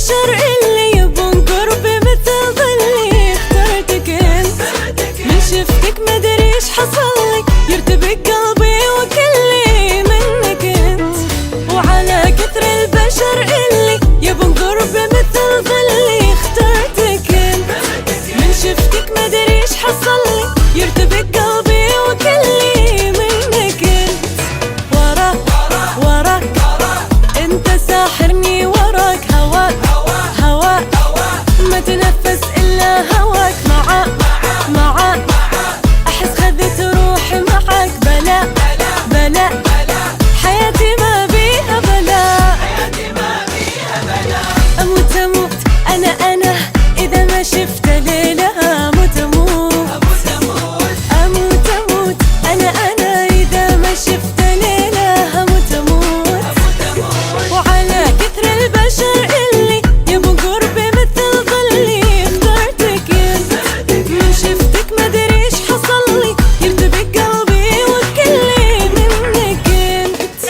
البشر اللي يبون قربي مثل ظلي اخترتك انت. من شفتك مدري ايش حصلي يرتبك قلبي وكلي منك انت. وعلى كثر البشر اللي يبون قربي مثل ظلي اخترتك انت. من شفتك مدري ايش حصلي يرتبك قلبي وكلي منك انت. وراك انت ساحرني، وراك هواك ما تنفس الا هواك. معاك احس خذت روحي معاك. بلا حياتي ما بيها بلا. اموت انا اذا ما شفت ليلة. اموت انا اذا ما شفت ليلة. اموت وعلى كثر البشر اللي يبون قربي مثل ظلي اخترتك انت. من شفتك مدري ايش حصلي يرتبك قلبي وكلي منك انت.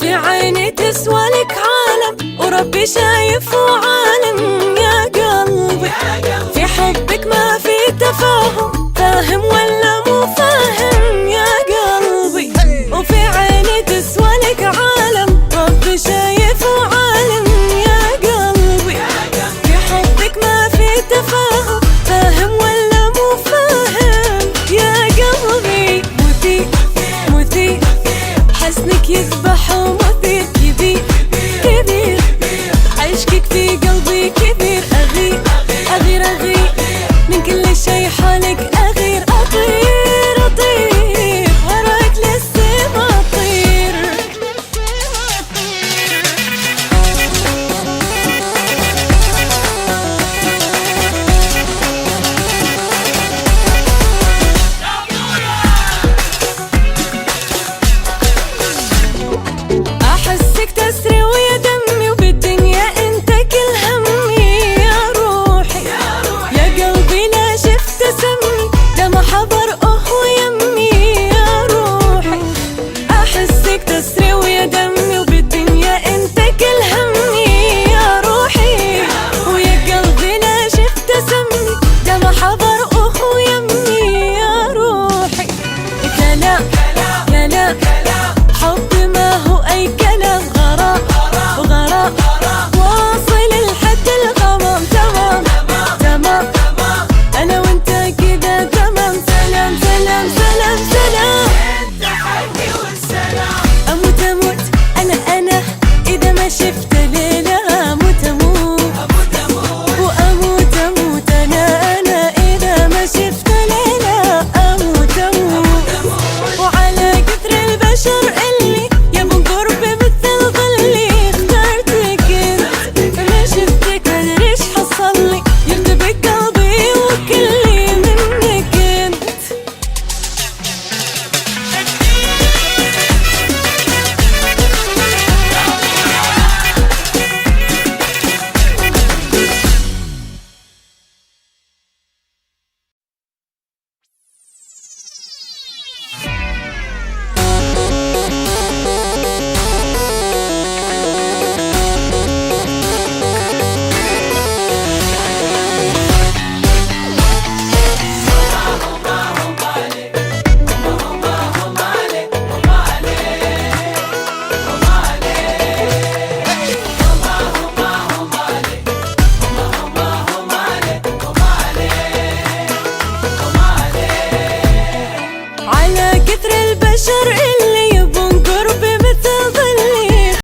في عيني تسوى لك عالم، وربي شايف وعالم يا قلبي. في حبك ما في تفاهم، فاهم ولا